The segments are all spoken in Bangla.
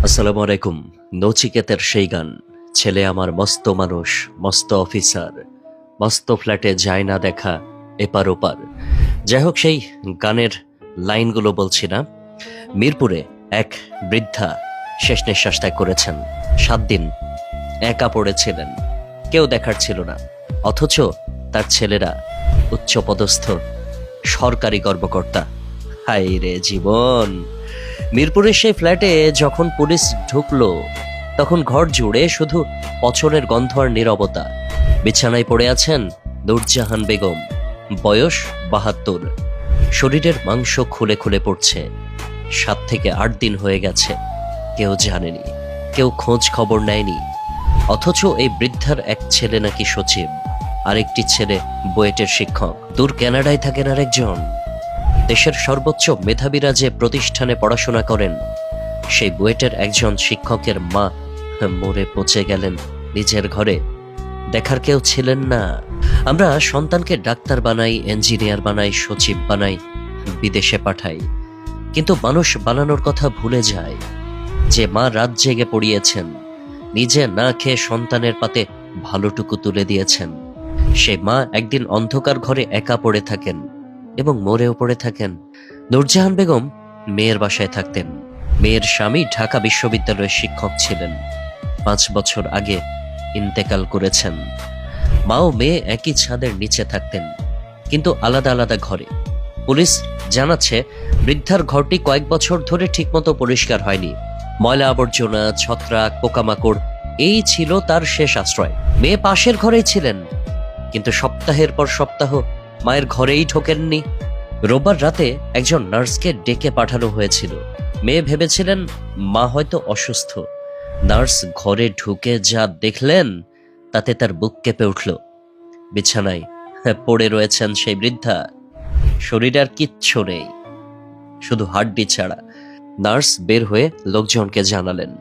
আসসালামু আলাইকুম। নচিকেতের সেই গান, ছেলে আমার মস্ত মানুষ, মস্ত অফিসার, মস্ত ফ্ল্যাটে যায় না দেখা এপার ওপার। যাই হোক, সেই গানের লাইনগুলো বলছি না। মিরপুরে এক বৃদ্ধা শেষ নিঃশ্বাস ত্যাগ করেছেন। 7 দিন একা পড়েছিলেন, কেউ দেখার ছিল না, অথচ তার ছেলেরা উচ্চপদস্থ সরকারি কর্মকর্তা। হায় রে জীবন! মিরপুরের সেই ফ্ল্যাটে যখন পুলিশ ঢুকলো, তখন ঘর জুড়ে শুধু পচনের গন্ধ আর নীরবতা। বিছানায় পড়ে আছেন নূরজাহান বেগম, বয়স 72। শরীরের মাংস খুলে খুলে পড়ছে। 7 থেকে 8 দিন হয়ে গেছে, কেউ জানেনি, কেউ খোঁজ খবর নেয়নি। অথচ এই বৃদ্ধার এক ছেলে নাকি সচিব, আরেকটি ছেলে বুয়েটের শিক্ষক, দূর কানাডায় থাকেন আরেকজন। দেশের সর্বোচ্চ মেধাবীরা যে প্রতিষ্ঠানে পড়াশোনা করেন, সেই বুয়েটের একজন শিক্ষকের মা মরে পচে গেলেন নিজের ঘরে। দেখার কেউ ছিলেন না। আমরা সন্তানকে ডাক্তার বানাই, ইঞ্জিনিয়ার বানাই, সচিব বানাই, বিদেশে পাঠাই, কিন্তু মানুষ বানানোর কথা ভুলে যায় যে মা রাত জেগে পড়িয়েছেন, নিজে না খেয়ে সন্তানের পাতে ভালোটুকু তুলে দিয়েছেন। সে মা একদিন অন্ধকার ঘরে একা পড়ে থাকেন এবং মরেও পড়ে থাকেন। নূরজাহান বেগম মেয়ের বাসায় থাকতেন। মেয়ের স্বামী ঢাকা বিশ্ববিদ্যালয়ের শিক্ষক ছিলেন, 5 বছর আগে ইন্তেকাল করেছেন। মা ও মেয়ে একই ছাদের নিচে থাকতেন, কিন্তু আলাদা আলাদা ঘরে। পুলিশ জানাচ্ছে, বৃদ্ধার ঘরটি কয়েক বছর ধরে ঠিকমতো পরিষ্কার হয়নি। ময়লা আবর্জনা, ছত্রাক, পোকামাকড়, এই ছিল তার শেষ আশ্রয়। মেয়ে পাশের ঘরেই ছিলেন, কিন্তু সপ্তাহের পর সপ্তাহ মায়ের ঘরেই ঢোকেননি। রোববার রাতে একজন নার্সকে ডেকে পাঠানো হয়েছিল। মেয়ে ভেবেছিলেন মা হয়তো অসুস্থ। নার্স ঘরে ঢুকে যা দেখলেন, তাতে তার বুক কেঁপে উঠল। বিছানায় পড়ে রয়েছেন সেই বৃদ্ধা। শরীরে আর কিচ্ছু নেই, শুধু হাড্ডি ছাড়া। নার্স বের হয়ে লোকজনকে জানালেন।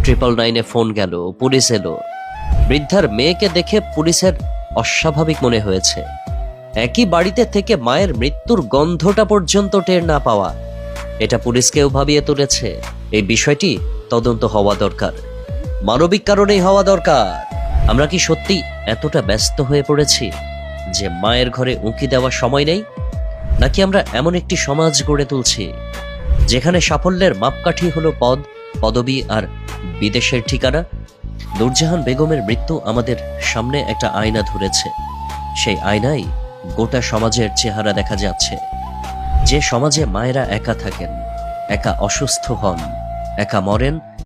999-এ ফোন গেল, পুলিশ এলো। বৃদ্ধার মেয়েকে দেখে পুলিশের অস্বাভাবিক মনে হয়েছে। একই বাড়িতে থেকে মায়ের মৃত্যুর গন্ধটা পর্যন্ত টের না পাওয়া, এটা পুলিশকেও ভাবিয়ে তুলেছে। এই বিষয়টি তদন্ত হওয়া দরকার, মানবিক কারণেই হওয়া দরকার। আমরা কি সত্যি এতটা ব্যস্ত হয়ে পড়েছি যে মায়ের ঘরে উঁকি দেওয়ার সময় নেই? নাকি আমরা এমন একটি সমাজ গড়ে তুলছি যেখানে সাফল্যের মাপকাঠি হলো পদ, পদবি আর বিদেশের ঠিকানা? নূরজাহান বেগমের মৃত্যু আমাদের সামনে একটা আয়না ধরেছে। সেই আয়নায় গোটা সমাজের চেহারা দেখা যাচ্ছে। যে সমাজে মায়েরা একা থাকেন, একা অসুস্থ হন, একা মরেন,